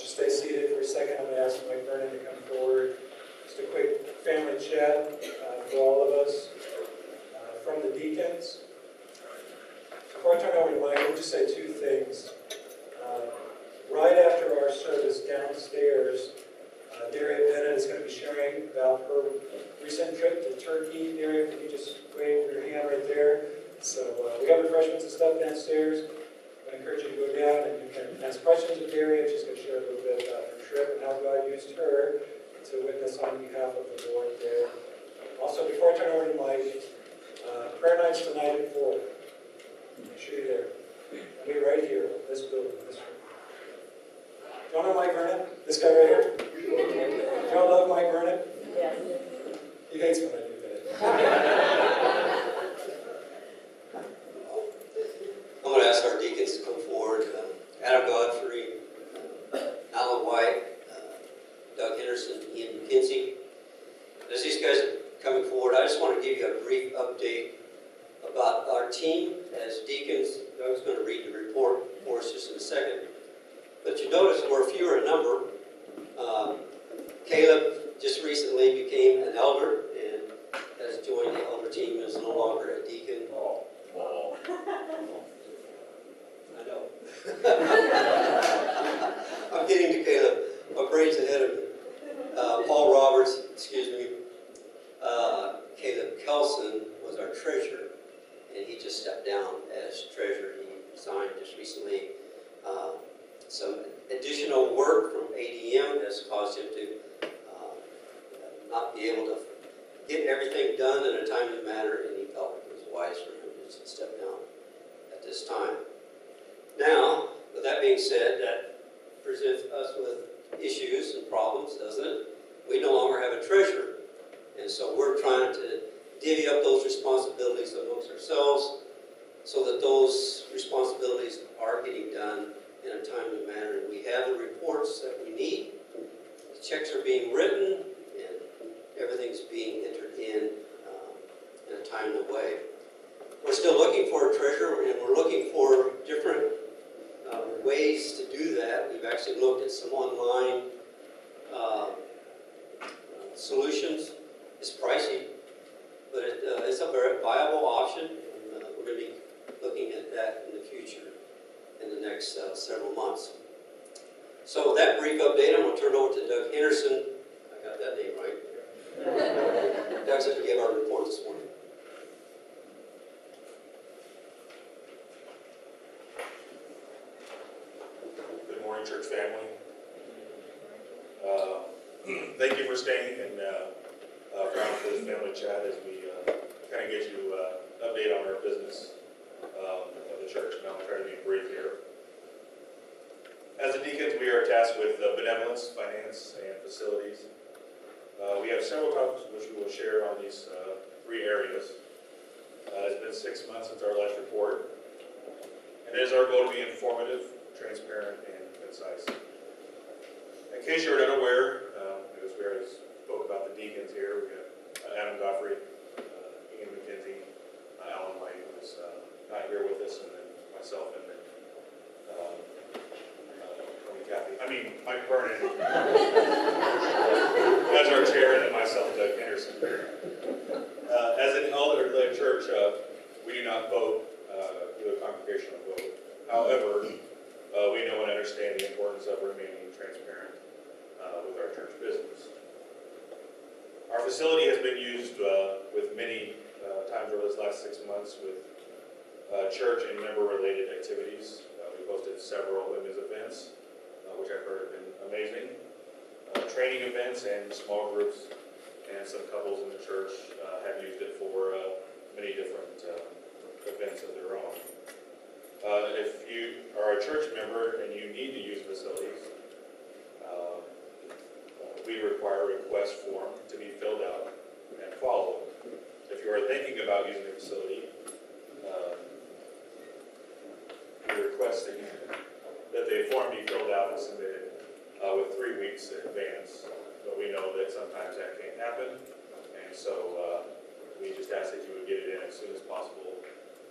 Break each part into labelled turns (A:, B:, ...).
A: just stay seated for a second. I'm going to ask Mike Vernon to come forward. Just a quick family chat for all of us from the deacons. Before I turn over to Mike, let me just say two things. Right after our service downstairs, Daria Bennett is going to be sharing about her recent trip to Turkey. Daria, can you just wave your hand right there? So we have refreshments and stuff downstairs. I encourage you to go down and you can ask questions of Daria. She's going to share a little bit about her trip and how God used her to witness on behalf of the Lord there. Also, before I turn over to Mike, prayer nights tonight at 4. Make sure you're there. I'll be right here, this building, this room. Do you all know Mike Vernon? This guy right here? Do y'all love Mike Vernon?
B: Yes.
A: He hates when I do that.
C: I'm going to ask our deacons to come forward. Adam Godfrey, Alan White, Doug Henderson, Ian McKenzie. As these guys are coming forward, I just want to give you a brief update about our team as deacons. Doug's going to read the report for us just in a second. But you notice we're fewer in number. Caleb just recently became an elder and has joined the elder team, is no longer a deacon. I know. I'm getting to Caleb. My brain's ahead of me. Paul Roberts, Caleb Kelson was our treasurer, and he just stepped down as treasurer. He resigned just recently. Some additional work from ADM has caused him to not be able to get everything done in a timely manner, and he felt it was wise for him to just step down at this time. Now, with that being said, that presents us with issues and problems, doesn't it? We no longer have a treasurer, and so we're trying to divvy up those responsibilities amongst ourselves so that those responsibilities are getting done in a timely manner. And we have the reports that we need. The checks are being written, and everything's being entered in a timely way. We're still looking for a treasurer, and we're looking for different ways to do that. We've actually looked at some online solutions. It's pricey, but it's a very viable option, and we're going to be looking at that in the future, in the next several months. So with that brief update, I'm going to turn it over to Doug Henderson. I got that name right. Doug's going to give our report this morning.
D: Good morning, church family. Thank you for staying and around for this family chat as we kind of get you an update on our business of the church. And I'll try to be brief here. As the deacons, we are tasked with benevolence, finance, and facilities. We have several topics which we will share on these 3 areas. It's been 6 months since our last report. And it is our goal to be informative, transparent, and concise. In case you're not aware, because we already spoke about the deacons here, we have Adam Godfrey, Ian McKenzie, Alan White, who's not here with us, and then myself, and then Mike Vernon as our chair, and then myself, Doug Henderson. As an elder-led church, we do not vote, do a congregational vote. However, we know and understand the importance of remaining transparent with our church business. Our facility has been used with many times over this last 6 months with church and member-related activities. We've hosted several women's events, which I've heard have been amazing. Training events and small groups, and some couples in the church have used it for many different events of their own. If you are a church member and you need to use facilities, we require a request form to be filled out and followed. If you are thinking about using the facility, we request that the form be filled out and submitted with 3 weeks in advance. But we know that sometimes that can't happen, and so we just ask that you would get it in as soon as possible,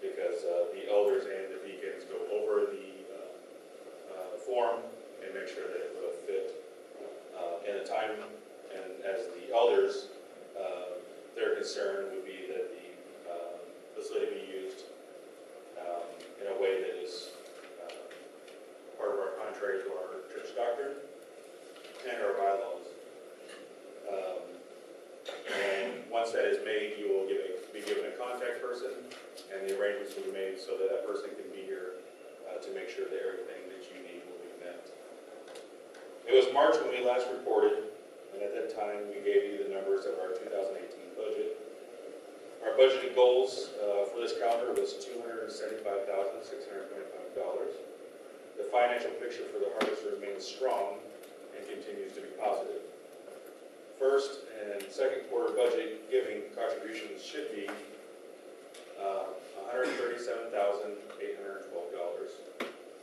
D: because the elders and the deacons go over the form and make sure that it will fit. In the time, and as the elders, their concern would be that the facility be used in a way that is part of our contrary to our church doctrine and our bylaws. And once that is made, you will be given a contact person, and the arrangements will be made so that that person can be here to make sure that everything that you need will be met. It was March when we last reported, and at that time we gave you the numbers of our 2018 budget. Our budgeted goals for this calendar was $275,625. The financial picture for the harvest remains strong and continues to be positive. First and second quarter budget giving contributions should be $137,812.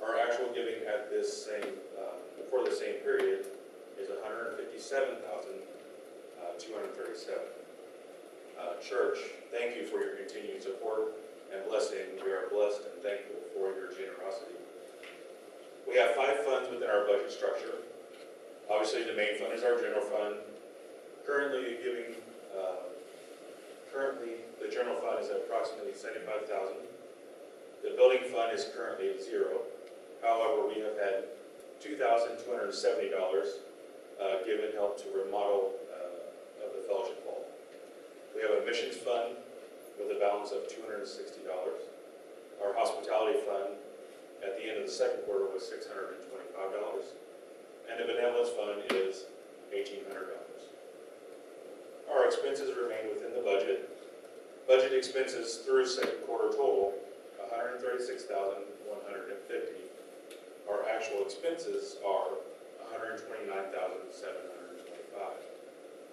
D: Our actual giving at this same for the same period is $157,237. Church, thank you for your continued support and blessing. We are blessed and thankful for your generosity. We have 5 funds within our budget structure. Obviously, the main fund is our general fund. Currently, the general fund is at approximately $75,000. The building fund is currently at 0. However, we have had $2,270 given help to remodel of the fellowship hall. We have a missions fund with a balance of $260. Our hospitality fund at the end of the second quarter was $625. And the benevolence fund is $1,800. Our expenses remain within the budget. Budget expenses through second quarter total $136,150. Our actual expenses are $129,725.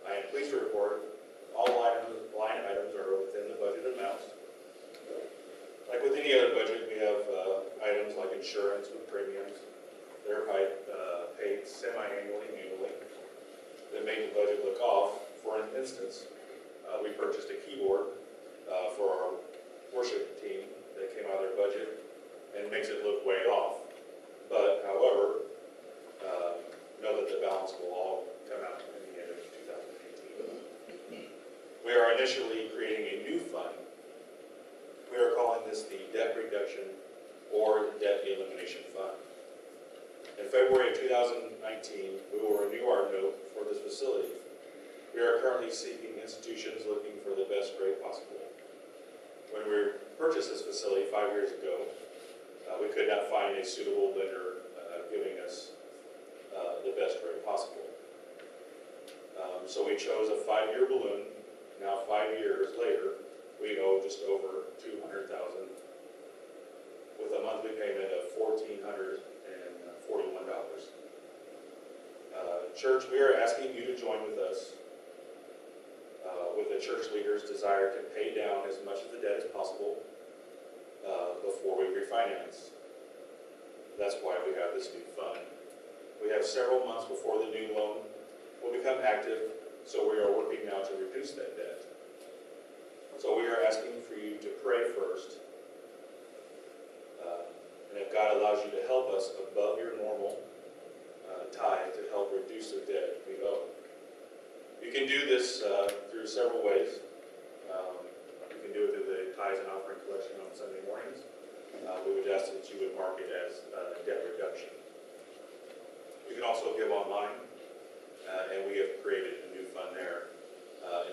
D: I am pleased to report all line items are within the budget amounts. Like with any other budget, we have items like insurance with premiums. They're paid semi-annually, annually. That make the budget look off. For instance, we purchased a keyboard for our worship team that came out of their budget and makes it look way off. But, however, know that the balance will all come out in the end of 2018. We are initially creating a new fund. We are calling this the Debt Reduction or Debt Elimination Fund. In February of 2019, we will renew our note for this facility. We are currently seeking institutions looking for the best rate possible. When we purchased this facility 5 years ago, we could not find a suitable lender giving us the best rate possible. So we chose a 5-year balloon. Now 5 years later, we owe just over $200,000 with a monthly payment of $1,441. Church, we are asking you to join with us with the church leaders' desire to pay down as much of the debt as possible before we refinance. That's why we have this new fund. We have several months before the new loan will become active, so we are working now to reduce that debt. So we are asking for you to pray first, and if God allows you to help us above your normal tithe to help reduce the debt we owe. You can do this through several ways. You can do it through the tithes and offering collection on Sunday mornings. We would ask that you would mark it as debt reduction. You can also give online, and we have created a new fund there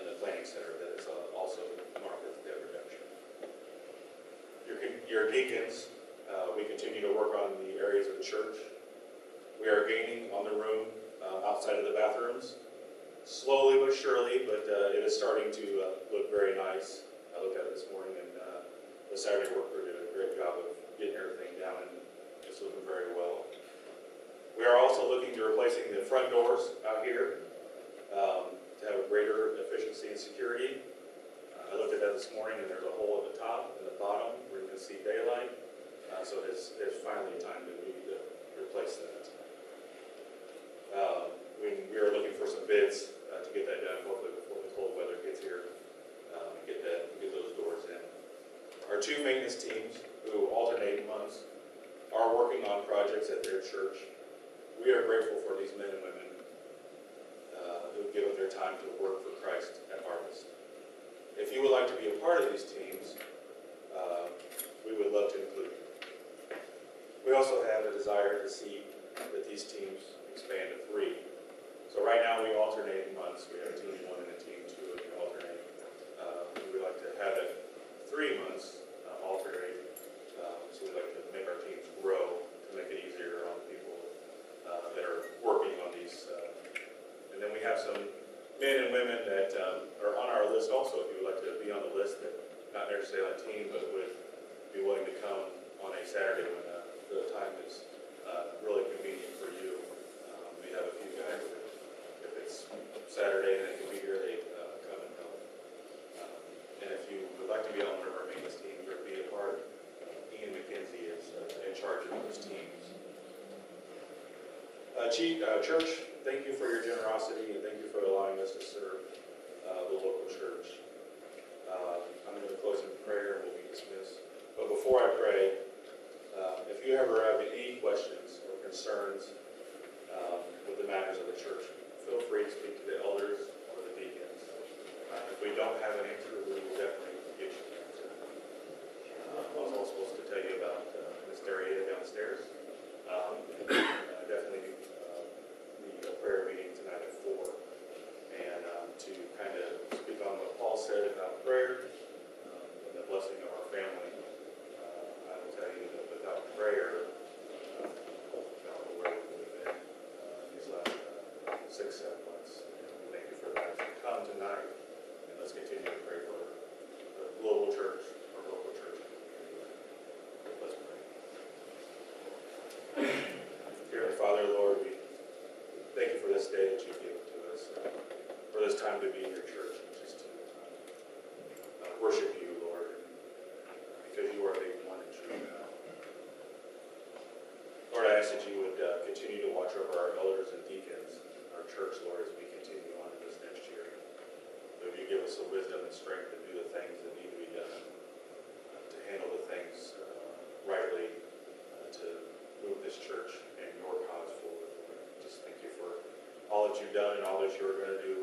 D: in the planning center that is also marked as debt reduction. Your deacons, we continue to work on the areas of the church. We are gaining on the room outside of the bathrooms. Slowly but surely, but it is starting to look very nice. I looked at it this morning, and the Saturday worker did a great job of getting everything down, and it's looking very well. We are also looking to replacing the front doors out here to have a greater efficiency and security. I looked at that this morning, and there's a hole at the top and the bottom where you can see daylight. So there's finally time that we need to replace that. We are looking for some bids to get that done, hopefully before the cold weather gets here, and get those doors in. Our 2 maintenance teams, who alternate months, are working on projects at their church. We are grateful grateful for these men and women who have given their time to work for Christ at Harvest. If you would like to be a part of these teams, we would love to include you. We also have a desire to see that these teams expand to 3. So right now we alternate months. We have team 1 and a team 2, and we alternate. We would like to have it 3 months alternate. So we'd like to make our teams grow to make it easier on people that are working on these. And then we have some men and women that are on our list also. If you would like to be on the list, that not necessarily on a team, but would be willing to come on a Saturday when the time is really convenient for you. We have a few guys that if it's Saturday and they can be here, they come and help. And if you would like to be on one of our maintenance teams or be a part, Ian McKenzie is in charge of those teams. Church, thank you for your generosity and thank you for allowing us to serve the local church. I'm going to close in prayer and we'll be dismissed. But before I pray, if you ever have any questions or concerns with the matters of the church, feel free to speak to the elders or the deacons. If we don't have an answer, we will definitely get you an answer. I was also supposed to tell you about Miss Darietta downstairs. Definitely the prayer meeting tonight at 4. And to kind of speak on what Paul said about prayer and the blessing of our family. I will tell you that without prayer, I don't know where we would have been these last 6-7 months. And thank you for that. So come tonight and let's continue to pray for the global church, our local church. Let's pray. Dear Father, Lord, we thank you for this day that you've given to us, for this time to be in your church and just to worship you, Lord, because you are the one and true God. Lord, I ask that you would continue to watch over our elders and deacons, our church, Lord, as we continue on in this next year. That you give us the wisdom and strength to do the things that need to be done, to handle the things rightly, to move this church and your cause forward. Lord. Just thank you for all that you've done and all that you're going to do